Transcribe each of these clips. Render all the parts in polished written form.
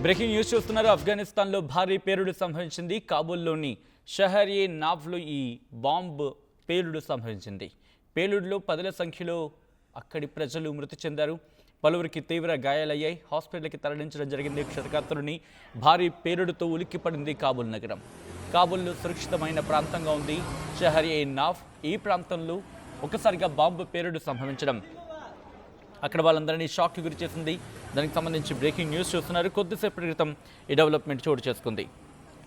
Breaking news చూస్తున్నారు. ఆఫ్ఘనిస్తాన్లో భారీ పేలుడు సంభవించింది. కాబూల్లోని షహర్-ఏ-నావ్లో ఈ బాంబు పేలుడు సంభవించింది. పేలుడులో పదుల సంఖ్యలో అక్కడి ప్రజలు మృతి చెందారు. పలువురికి తీవ్ర గాయాలయ్యాయి. హాస్పిటల్కి తరలించడం జరిగింది. క్షతగాత్రులని భారీ పేలుడుతో ఉలిక్కిపడింది కాబూల్ నగరం. కాబూల్లో సురక్షితమైన ప్రాంతంగా ఉంది షహర్-ఏ-నావ్. ఈ ప్రాంతంలో ఒక్కసారిగా బాంబు పేలుడు సంభవించడం అక్కడ వాళ్ళందరినీ షాక్కి గురి చేసింది. దానికి సంబంధించి బ్రేకింగ్ న్యూస్ చూస్తున్నారు. కొద్దిసేపటి క్రితం ఈ డెవలప్మెంట్ చోటు చేసుకుంది.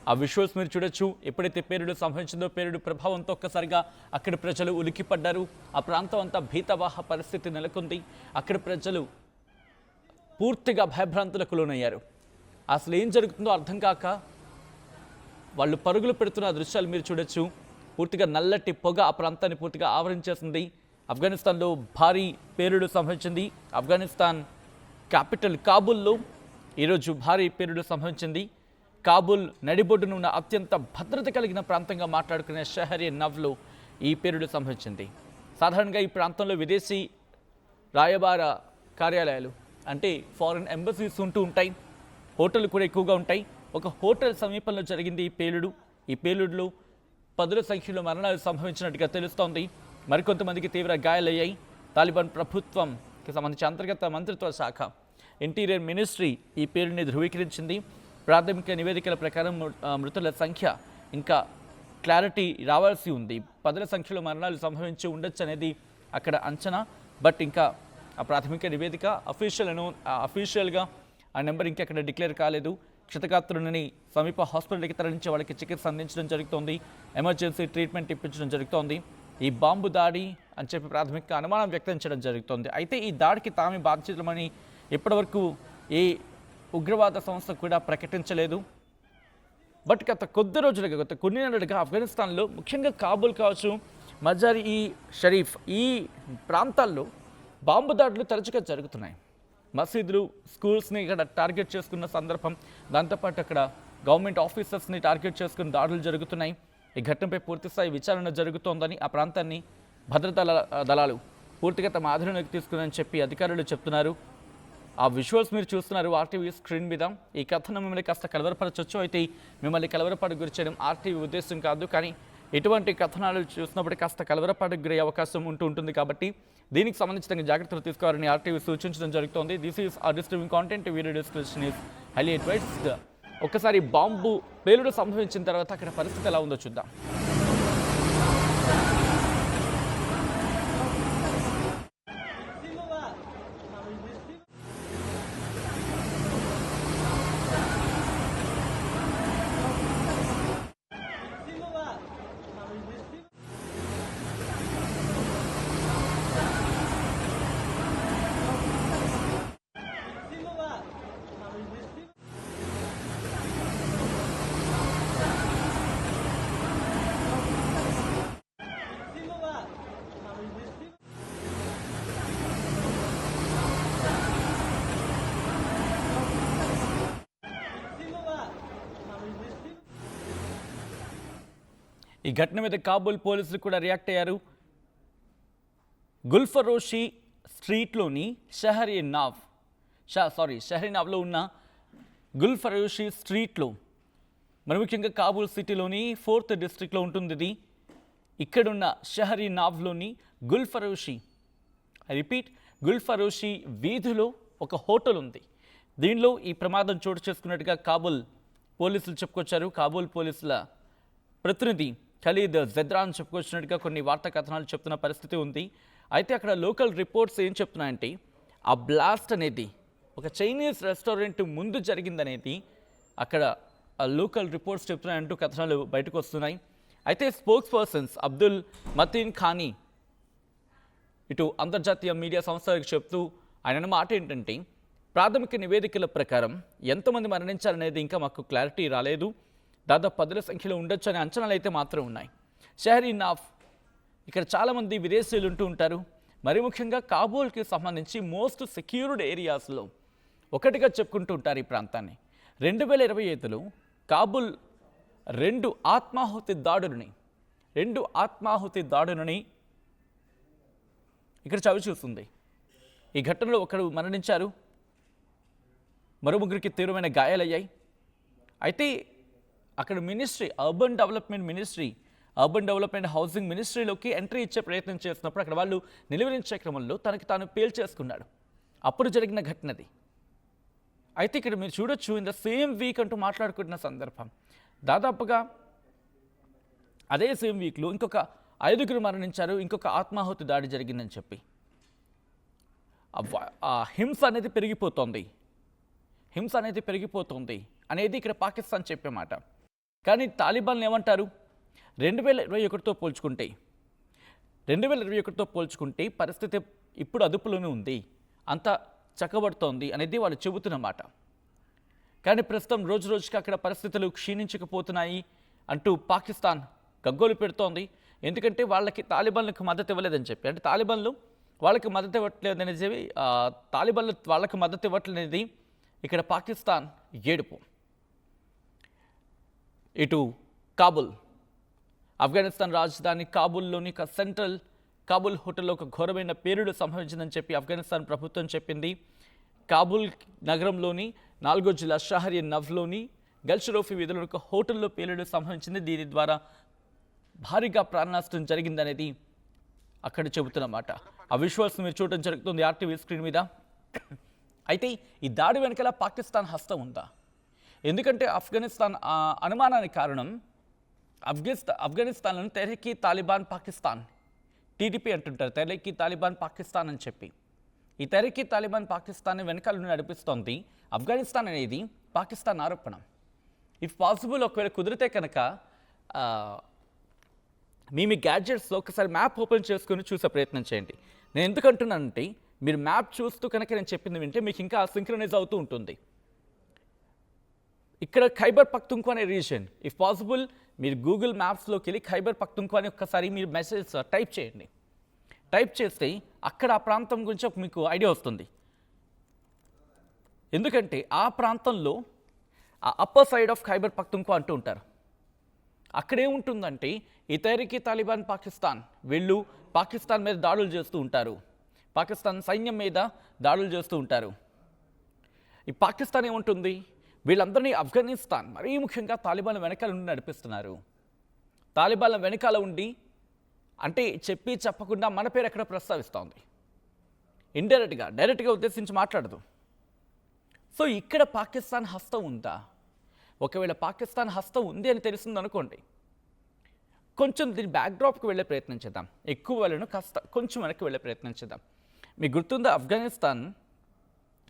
ఆ విజువల్స్ మీరు చూడొచ్చు. ఎప్పుడైతే పేలుడు సంభవించిందో పేలుడు ప్రభావంతో ఒక్కసారిగా అక్కడి ప్రజలు ఉలిక్కిపడ్డారు. ఆ ప్రాంతం అంతా భీతవాహ పరిస్థితి నెలకొంది. అక్కడి ప్రజలు పూర్తిగా భయభ్రాంతులకు లోనయ్యారు. అసలు ఏం జరుగుతుందో అర్థం కాక వాళ్ళు పరుగులు పెడుతున్న దృశ్యాలు మీరు చూడొచ్చు. పూర్తిగా నల్లటి పొగ ఆ ప్రాంతాన్ని పూర్తిగా ఆవరించేసింది. ఆఫ్ఘనిస్తాన్లో భారీ పేలుడు సంభవించింది. ఆఫ్ఘనిస్తాన్ క్యాపిటల్ కాబూల్లో ఈరోజు భారీ పేలుడు సంభవించింది. కాబూల్ నడిబొడ్డున ఉన్న అత్యంత భద్రత కలిగిన ప్రాంతంగా మాట్లాడుకునే షహర్-ఏ-నావ్లో ఈ పేలుడు సంభవించింది. సాధారణంగా ఈ ప్రాంతంలో విదేశీ రాయబార కార్యాలయాలు అంటే ఫారిన్ ఎంబసీస్ ఉంటూ ఉంటాయి. హోటళ్ళు కూడా ఎక్కువగా ఉంటాయి. ఒక హోటల్ సమీపంలో జరిగింది ఈ పేలుడు. ఈ పేలుడులో పదుల సంఖ్యలో మరణాలు సంభవించినట్టుగా తెలుస్తోంది. మరికొంతమందికి తీవ్ర గాయాలయ్యాయి. తాలిబాన్ ప్రభుత్వంకి సంబంధించి అంతర్గత మంత్రిత్వ శాఖ ఇంటీరియర్ మినిస్ట్రీ ఈ పేలుడిని ధృవీకరించింది. ప్రాథమిక నివేదికల ప్రకారం మృతుల సంఖ్య ఇంకా క్లారిటీ రావాల్సి ఉంది. పదుల సంఖ్యలో మరణాలు సంభవించి ఉండొచ్చు అనేది అక్కడ అంచనా. బట్ ఇంకా ఆ ప్రాథమిక నివేదిక అఫీషియల్గా ఆ నెంబర్ ఇంకా అక్కడ డిక్లేర్ కాలేదు. క్షతగాత్రులని సమీప హాస్పిటల్కి తరలించి వాళ్ళకి చికిత్స అందించడం జరుగుతోంది. ఎమర్జెన్సీ ట్రీట్మెంట్ ఇప్పించడం జరుగుతోంది. ఈ బాంబు దాడి అని చెప్పి ప్రాథమిక అనుమానం వ్యక్తం చేయడం జరుగుతోంది. అయితే ఈ దాడికి తామే బాధ్యతమని ఇప్పటివరకు ఏ ఉగ్రవాద సంస్థ కూడా ప్రకటించలేదు. బట్ గత కొద్ది రోజులుగా గత కొన్ని నెలలుగా ఆఫ్ఘనిస్తాన్లో ముఖ్యంగా కాబూల్ కావచ్చు, మజార్-ఈ షరీఫ్ ఈ ప్రాంతాల్లో బాంబు దాడులు తరచుగా జరుగుతున్నాయి. మసీదులు, స్కూల్స్ని ఇక్కడ టార్గెట్ చేసుకున్న సందర్భం, దాంతోపాటు అక్కడ గవర్నమెంట్ ఆఫీసర్స్ని టార్గెట్ చేసుకుని దాడులు జరుగుతున్నాయి. ఈ ఘటనపై పూర్తిస్థాయి విచారణ జరుగుతోందని ఆ ప్రాంతాన్ని భద్రతా దళాలు పూర్తిగా తమ ఆధీనంలోకి తీసుకుని చెప్పి అధికారులు చెప్తున్నారు. ఆ విజువల్స్ మీరు చూస్తున్నారు ఆర్టీవీ స్క్రీన్ మీద. ఈ కథను మిమ్మల్ని కాస్త కలవరపరచవచ్చు. అయితే మిమ్మల్ని కలవరపాటుకు గురి చేయడం ఆర్టీవీ ఉద్దేశం కాదు. కానీ ఇటువంటి కథనాలు చూసినప్పుడు కాస్త కలవరపాటుకు గురయ్యే అవకాశం ఉంటుంది. కాబట్టి దీనికి సంబంధించిన జాగ్రత్తలు తీసుకోవాలని ఆర్టీవీ సూచించడం జరుగుతోంది. దిస్ ఈస్ ఆ disturbing content. Video description is highly advised. ఒక్కసారి బాంబు పేలుడు సంభవించిన తర్వాత అక్కడ పరిస్థితి ఎలా ఉందో చూద్దాం. ఈ ఘటన మీద కాబూల్ పోలీసులు కూడా రియాక్ట్ అయ్యారు. గుల్ఫరోషి స్ట్రీట్లోని షహర్-ఏ-నావ్లో ఉన్న గుల్ఫరోషి స్ట్రీట్లో మరి ముఖ్యంగా కాబూల్ సిటీలోని 4th డిస్ట్రిక్ట్లో ఉంటుంది ఇది. ఇక్కడున్న షహర్-ఏ-నావ్లోని గుల్ఫరోషి వీధిలో ఒక హోటల్ ఉంది. దీనిలో ఈ ప్రమాదం చోటు చేసుకున్నట్టుగా కాబూల్ పోలీసులు చెప్పుకొచ్చారు. కాబూల్ పోలీసుల ప్రతినిధి ఖలీద్ జెద్రాన్ చెప్పుకొచ్చినట్టుగా కొన్ని వార్తా కథనాలు చెప్తున్న పరిస్థితి ఉంది. అయితే అక్కడ లోకల్ రిపోర్ట్స్ ఏం చెప్తున్నాయంటే ఆ బ్లాస్ట్ అనేది ఒక చైనీస్ రెస్టారెంట్ ముందు జరిగిందనేది అక్కడ లోకల్ రిపోర్ట్స్ చెప్తున్నాయంటూ కథనాలు బయటకు వస్తున్నాయి. అయితే స్పోక్స్ పర్సన్స్ అబ్దుల్ మతీన్ ఖానీ ఇటు అంతర్జాతీయ మీడియా సంస్థలకు చెప్తూ ఆయన మాట ఏంటంటే ప్రాథమిక నివేదికల ప్రకారం ఎంతమంది మరణించారనేది ఇంకా మాకు క్లారిటీ రాలేదు. దాదాపు పదుల సంఖ్యలో ఉండొచ్చు అనే అంచనాలు అయితే మాత్రం ఉన్నాయి. షహర్-ఏ-నావ్ ఇక్కడ చాలామంది విదేశీయులు ఉంటూ ఉంటారు. మరి ముఖ్యంగా కాబూల్కి సంబంధించి మోస్ట్ సెక్యూర్డ్ ఏరియాస్లో ఒకటిగా చెప్పుకుంటూ ఉంటారు ఈ ప్రాంతాన్ని. 2025లో కాబూల్ రెండు ఆత్మాహుతి దాడులని ఇక్కడ చవి చూస్తుంది. ఈ ఘటనలో ఒకరు మరణించారు. మరో ముగ్గురికి తీవ్రమైన గాయాలయ్యాయి. అయితే అక్కడ మినిస్ట్రీ అర్బన్ డెవలప్మెంట్ హౌసింగ్ మినిస్ట్రీలోకి ఎంట్రీ ఇచ్చే ప్రయత్నం చేస్తున్నప్పుడు అక్కడ వాళ్ళు నిలువరించే క్రమంలో తనకి తాను పేల్చేసుకున్నాడు. అప్పుడు జరిగిన ఘటనది. అయితే ఇక్కడ మీరు చూడొచ్చు, ఇన్ ద సేమ్ వీక్ అంటూ మాట్లాడుకుంటున్న సందర్భం, దాదాపుగా అదే సేమ్ వీక్లో ఇంకొక 5గురు మరణించారు, ఇంకొక ఆత్మాహుతి దాడి జరిగిందని చెప్పి ఆ హింస అనేది పెరిగిపోతుంది అనేది ఇక్కడ పాకిస్తాన్ చెప్పే మాట. కానీ తాలిబాన్లు ఏమంటారు, 2021తో పోల్చుకుంటే పరిస్థితి ఇప్పుడు అదుపులోనే ఉంది, అంత చక్కబడుతోంది అనేది వాళ్ళు చెబుతున్న మాట. కానీ ప్రస్తుతం రోజు రోజుకి అక్కడ పరిస్థితులు క్షీణించకపోతున్నాయి అంటూ పాకిస్తాన్ గగ్గోలు పెడుతోంది. ఎందుకంటే తాలిబాన్లకు మద్దతు ఇవ్వలేదని చెప్పి, అంటే తాలిబాన్లు వాళ్ళకి మద్దతు ఇవ్వట్లేదనేది, తాలిబాన్లు వాళ్ళకి మద్దతు ఇవ్వట్లేదనేది ఇక్కడ పాకిస్తాన్ ఏడుపు. ఇటు కాబుల్, ఆఫ్ఘనిస్తాన్ రాజధాని కాబుల్లోని సెంట్రల్ కాబుల్ హోటల్లో ఒక ఘోరమైన పేలుడు సంభవించిందని చెప్పి ఆఫ్ఘనిస్తాన్ ప్రభుత్వం చెప్పింది. కాబుల్ నగరంలోని 4వ జిల్లా షహర్ నవ్లోని గల్షరోఫీ వీధిలో ఒక హోటల్లో పేలుడు సంభవించింది. దీని ద్వారా భారీగా ప్రాణనష్టం జరిగిందనేది అక్కడ చెబుతున్నమాట. ఆ విజువల్స్ మీరు చూడటం జరుగుతుంది ఆర్టీవీ స్క్రీన్ మీద. అయితే ఈ దాడి వెనకాల పాకిస్తాన్ హస్తం ఉందా? ఎందుకంటే ఆఫ్ఘనిస్తాన్ అనుమానానికి కారణం ఆఫ్ఘనిస్తాన్లోని తెహ్రీక్ తాలిబాన్ పాకిస్తాన్, టీడీపీ అంటుంటారు, తెహ్రీక్ తాలిబాన్ పాకిస్తాన్ అని చెప్పి. ఈ తెహ్రీక్ తాలిబాన్ పాకిస్తాన్ వెనకాల నుండి నడిపిస్తోంది ఆఫ్ఘనిస్తాన్ అనేది పాకిస్తాన్ ఆరోపణ. ఇఫ్ పాసిబుల్ ఒకవేళ కుదిరితే కనుక మీ గ్యాడ్జెట్స్లో ఒకసారి మ్యాప్ ఓపెన్ చేసుకుని చూసే ప్రయత్నం చేయండి. నేను ఎందుకంటున్నానంటే మీరు మ్యాప్ చూస్తూ కనుక నేను చెప్పింది వింటే మీకు ఇంకా సింక్రనైజ్ అవుతూ ఉంటుంది. ఇక్కడ ఖైబర్ పఖ్తుంఖ్వా అనే రీజియన్, ఇఫ్ పాసిబుల్ మీరు గూగుల్ మ్యాప్స్లోకి వెళ్ళి ఖైబర్ పఖ్తుంఖ్వా అని ఒక్కసారి మీరు మెసేజ్ టైప్ చేయండి. టైప్ చేస్తే అక్కడ ఆ ప్రాంతం గురించి మీకు ఐడియా వస్తుంది. ఎందుకంటే ఆ ప్రాంతంలో ఆ upper side of Khyber Pakhtunkhwa అంటూ ఉంటారు. అక్కడేముంటుందంటే ఈ తెహ్రీక్ తాలిబాన్ పాకిస్తాన్, వీళ్ళు పాకిస్తాన్ మీద దాడులు చేస్తూ ఉంటారు, పాకిస్తాన్ సైన్యం మీద దాడులు చేస్తూ ఉంటారు. ఈ పాకిస్తాన్ ఏముంటుంది, వీళ్ళందరినీ ఆఫ్ఘనిస్తాన్ మరీ ముఖ్యంగా తాలిబాన్ల వెనకాల ఉండి నడిపిస్తున్నారు. తాలిబాన్ల వెనకాల ఉండి అంటే చెప్పి చెప్పకుండా మన పేరు ఎక్కడ ప్రస్తావిస్తోంది, డైరెక్ట్గా ఉద్దేశించి మాట్లాడదు. సో ఇక్కడ పాకిస్తాన్ హస్తం ఉందా? ఒకవేళ పాకిస్తాన్ హస్తం ఉంది అని తెలిసింది అనుకోండి, కొంచెం దీని బ్యాక్డ్రాప్కి వెళ్ళే ప్రయత్నం చేద్దాం. ఎక్కువ వెళ్ళను, కొంచెం వెనక్కి వెళ్ళే ప్రయత్నం చేద్దాం. మీకు గుర్తుందా,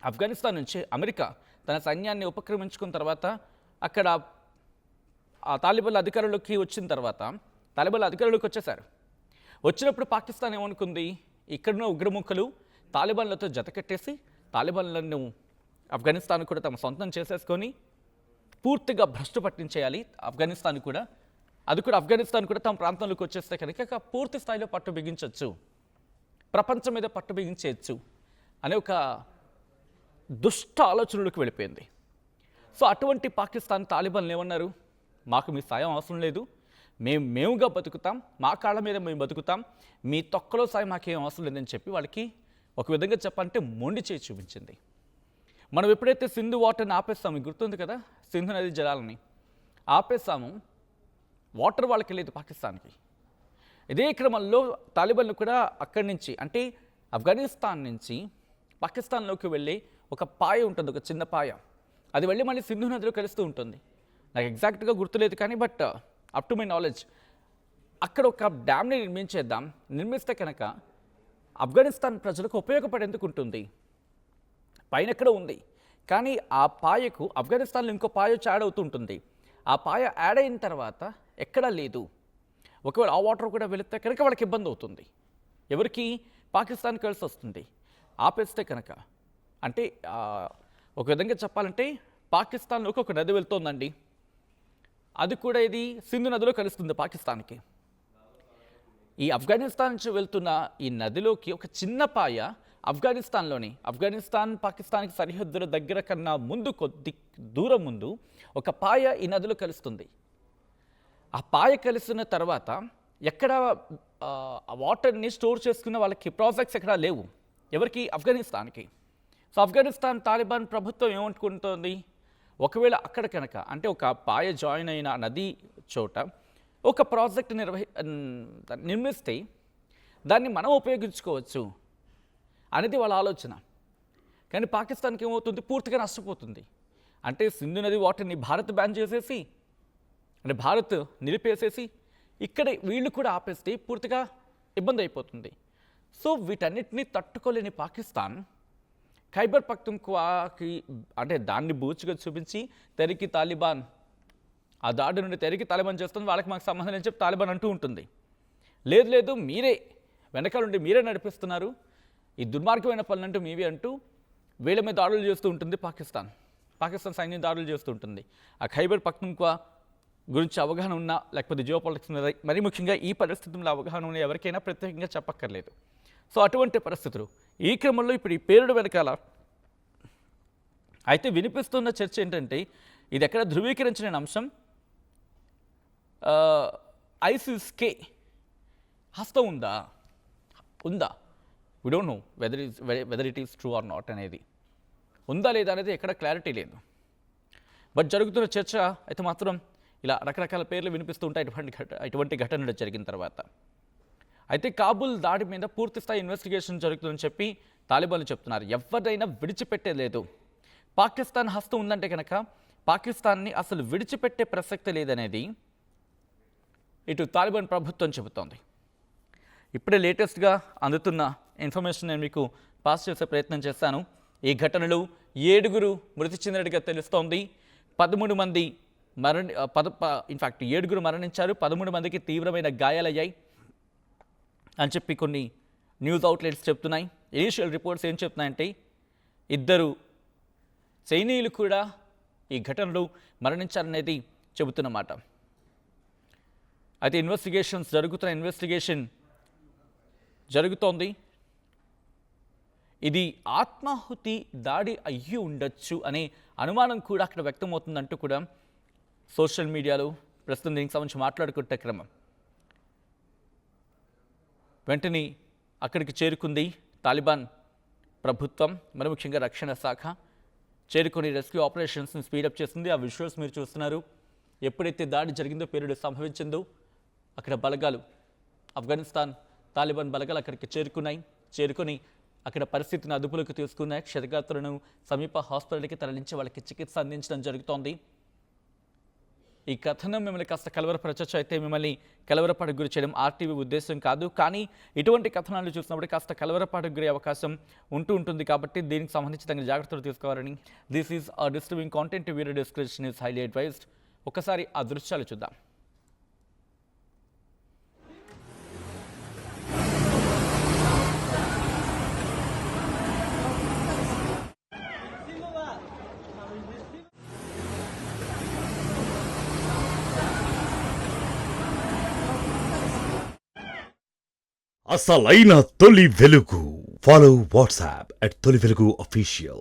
ఆఫ్ఘనిస్తాన్ నుంచి అమెరికా తన సైన్యాన్ని ఉపక్రమించుకున్న తర్వాత అక్కడ ఆ తాలిబాన్ల అధికారంలోకి వచ్చేశారు. వచ్చినప్పుడు పాకిస్తాన్ ఏమనుకుంది, ఇక్కడున్న ఉగ్రముఖులు తాలిబాన్లతో జతకట్టేసి తాలిబాన్లను ఆఫ్ఘనిస్తాన్ కూడా తమ సొంతం చేసేసుకొని పూర్తిగా భ్రష్టు పట్టించేయాలి ఆఫ్ఘనిస్తాన్ కూడా, అది కూడా ఆఫ్ఘనిస్తాన్ కూడా తమ ప్రాంతంలోకి వచ్చేస్తే కనుక పూర్తి స్థాయిలో పట్టు బిగించవచ్చు, ప్రపంచం మీద పట్టు బిగించవచ్చు అనే ఒక దుష్ట ఆలోచనలకు వెళ్ళిపోయింది. సో అటువంటి పాకిస్తాన్ తాలిబాన్లు ఏమన్నారు, మాకు మీ సాయం అవసరం లేదు, మేముగా బతుకుతాం, మా కాళ్ళ మీద మేము బతుకుతాం, మీ తొక్కలో సాయం మాకేం అవసరం లేదని చెప్పి వాళ్ళకి ఒక విధంగా చెప్పాలంటే మొండి చేయి చూపించింది. మనం ఎప్పుడైతే సింధు వాటర్ని ఆపేస్తాము, గుర్తుంది కదా, సింధు నది జలాలని ఆపేస్తాము, వాటర్ వాళ్ళకి లేదు పాకిస్తాన్కి. ఇదే క్రమంలో తాలిబాన్లు కూడా అక్కడి నుంచి అంటే ఆఫ్ఘనిస్తాన్ నుంచి పాకిస్తాన్లోకి వెళ్ళి ఒక పాయ ఉంటుంది, ఒక చిన్న పాయ, అది వెళ్ళి మళ్ళీ సింధు నదిలో కలుస్తూ ఉంటుంది. నాకు ఎగ్జాక్ట్గా గుర్తులేదు కానీ but up to my knowledge అక్కడ ఒక డ్యామ్ని నిర్మిస్తే కనుక ఆఫ్ఘనిస్తాన్ ప్రజలకు ఉపయోగపడేందుకు ఉంటుంది. పైన ఎక్కడ ఉంది కానీ ఆ పాయకు ఆఫ్ఘనిస్తాన్లో ఇంకో పాయ యాడ్ అవుతూ ఉంటుంది. ఆ పాయ యాడ్ అయిన తర్వాత ఎక్కడా లేదు. ఒకవేళ ఆ వాటర్ కూడా వెళితే కనుక వాళ్ళకి ఇబ్బంది అవుతుంది. ఎవరికి? పాకిస్తాన్ కలిసి వస్తుంది. ఆపేస్తే కనుక అంటే ఒక విధంగా చెప్పాలంటే పాకిస్తాన్లోకి ఒక నది వెళ్తోందండి, అది కూడా ఇది సింధు నదిలో కలుస్తుంది పాకిస్తాన్కి. ఈ ఆఫ్ఘనిస్తాన్ నుంచి వెళ్తున్న ఈ నదిలోకి ఒక చిన్న పాయ ఆఫ్ఘనిస్తాన్ పాకిస్తాన్కి సరిహద్దుల దగ్గర కన్నా ముందు కొద్ది దూరం ముందు ఒక పాయ ఈ నదిలో కలుస్తుంది. ఆ పాయ కలిసిన తర్వాత ఎక్కడ ఆ వాటర్ని స్టోర్ చేసుకున్న వాళ్ళకి ప్రాజెక్ట్స్ ఎక్కడా లేవు. ఎవరికి? ఆఫ్ఘనిస్తాన్కి. సో ఆఫ్ఘనిస్తాన్ తాలిబాన్ ప్రభుత్వం ఏమనుకుంటోంది, ఒకవేళ అక్కడ కనుక అంటే ఒక పాయ జాయిన్ అయిన నది చోట ఒక ప్రాజెక్ట్ నిర్మిస్తే దాన్ని మనం ఉపయోగించుకోవచ్చు అనేది వాళ్ళ ఆలోచన. కానీ పాకిస్తాన్కి ఏమవుతుంది, పూర్తిగా నష్టపోతుంది. అంటే సింధు నది వాటర్ని భారత్ బ్యాన్ చేసేసి, అంటే భారత్ నిలిపేసేసి ఇక్కడ వీళ్ళు కూడా ఆపేస్తే పూర్తిగా ఇబ్బంది అయిపోతుంది. సో వీటన్నిటిని తట్టుకోలేని పాకిస్తాన్ ఖైబర్ పఖ్తూన్ఖ్వాకి అంటే దాన్ని బూచిగా చూపించి తెరికి తాలిబాన్, ఆ దాడి నుండి తెరికి తాలిబాన్ చేస్తుంది, వాళ్ళకి మాకు సంబంధం లేని చెప్పి తాలిబాన్ అంటూ ఉంటుంది. లేదు లేదు మీరే వెనకాల నుండి మీరే నడిపిస్తున్నారు, ఈ దుర్మార్గమైన పనులంటూ మీవే అంటూ వీళ్ళ మీద దాడులు చేస్తూ ఉంటుంది పాకిస్తాన్ సైన్యం దాడులు చేస్తూ ఉంటుంది. ఆ ఖైబర్ పఖ్తూన్ఖ్వా గురించి అవగాహన ఉన్నా, లేకపోతే జియో పాలిటిక్స్ మీద మరీ ముఖ్యంగా ఈ పరిస్థితుల్లో అవగాహన ఉన్న ఎవరికైనా ప్రత్యేకంగా చెప్పక్కర్లేదు. సో అటువంటి పరిస్థితులు ఈ క్రమంలో ఇప్పుడు ఈ పేరుడు వెనకాల అయితే వినిపిస్తున్న చర్చ ఏంటంటే, ఇది ఎక్కడ ధృవీకరించిన అంశం, ఐసిస్కే హస్తం ఉందా we don't know whether it is true or not అనేది ఉందా లేదా అనేది ఎక్కడ క్లారిటీ లేదు. బట్ జరుగుతున్న చర్చ అయితే మాత్రం ఇలా రకరకాల పేర్లు వినిపిస్తూ ఉంటాయి ఇటువంటి ఘటనలు జరిగిన తర్వాత. అయితే కాబూల్ దాడి మీద పూర్తిస్థాయి ఇన్వెస్టిగేషన్ జరుగుతుందని చెప్పి తాలిబాన్లు చెప్తున్నారు. ఎవరైనా విడిచిపెట్టేలేదు. పాకిస్తాన్ హస్తం ఉందంటే కనుక పాకిస్తాన్ని అసలు విడిచిపెట్టే ప్రసక్తి లేదనేది ఇటు తాలిబాన్ ప్రభుత్వం చెబుతోంది. ఇప్పుడే లేటెస్ట్గా అందుతున్న ఇన్ఫర్మేషన్ నేను మీకు పాస్ చేసే ప్రయత్నం చేస్తాను. ఈ ఘటనలో 7 మృతి చెందినట్టుగా తెలుస్తోంది. 13 మంది ఇన్ఫ్యాక్ట్ 7 మరణించారు, 13 మందికి తీవ్రమైన గాయాలయ్యాయి అని చెప్పి కొన్ని న్యూస్ అవుట్లెట్స్ చెప్తున్నాయి. ఇనీషియల్ రిపోర్ట్స్ ఏం చెప్తున్నాయంటే 2 చైనీయులు కూడా ఈ ఘటనలో మరణించారనేది చెబుతున్నమాట. అయితే ఇన్వెస్టిగేషన్ జరుగుతోంది. ఇది ఆత్మాహుతి దాడి అయ్యి ఉండొచ్చు అనే అనుమానం కూడా అక్కడ వ్యక్తమవుతుందంటూ కూడా సోషల్ మీడియాలో ప్రస్తుతం దీనికి సంబంధించి మాట్లాడుకుంటే క్రమం. వెంటనే అక్కడికి చేరుకుంది తాలిబాన్ ప్రభుత్వం, మరి ముఖ్యంగా రక్షణ శాఖ చేరుకొని రెస్క్యూ ఆపరేషన్స్ని స్పీడప్ చేస్తుంది. ఆ విజువల్స్ మీరు చూస్తున్నారు. ఎప్పుడైతే దాడి జరిగిందో, పేలుడు సంభవించిందో, అక్కడ బలగాలు, ఆఫ్ఘనిస్తాన్ తాలిబాన్ బలగాలు అక్కడికి చేరుకొని అక్కడ పరిస్థితిని అదుపులోకి తీసుకున్నాయి. క్షతగాత్రులను సమీప హాస్పిటల్కి తరలించి వాళ్ళకి చికిత్స అందించడం జరుగుతోంది. ఈ కథనం మిమ్మల్ని కాస్త కలవరపరచచ్చు, అయితే మిమ్మల్ని కలవరపాటుకు గురి చేయడం ఆర్టీవీ ఉద్దేశం కాదు. కానీ ఇటువంటి కథనాలు చూసినప్పుడు కాస్త కలవరపాటుకు గురి అవకాశం ఉంటుంది కాబట్టి దీనికి సంబంధించి తగిన జాగ్రత్తలు తీసుకోవాలని. This is a disturbing content, video description is highly advised. ఒకసారి ఆ దృశ్యాలు చూద్దాం. అసలైన తొలి వెలుగు. ఫాలో వాట్సాప్ @తొలి వెలుగు official.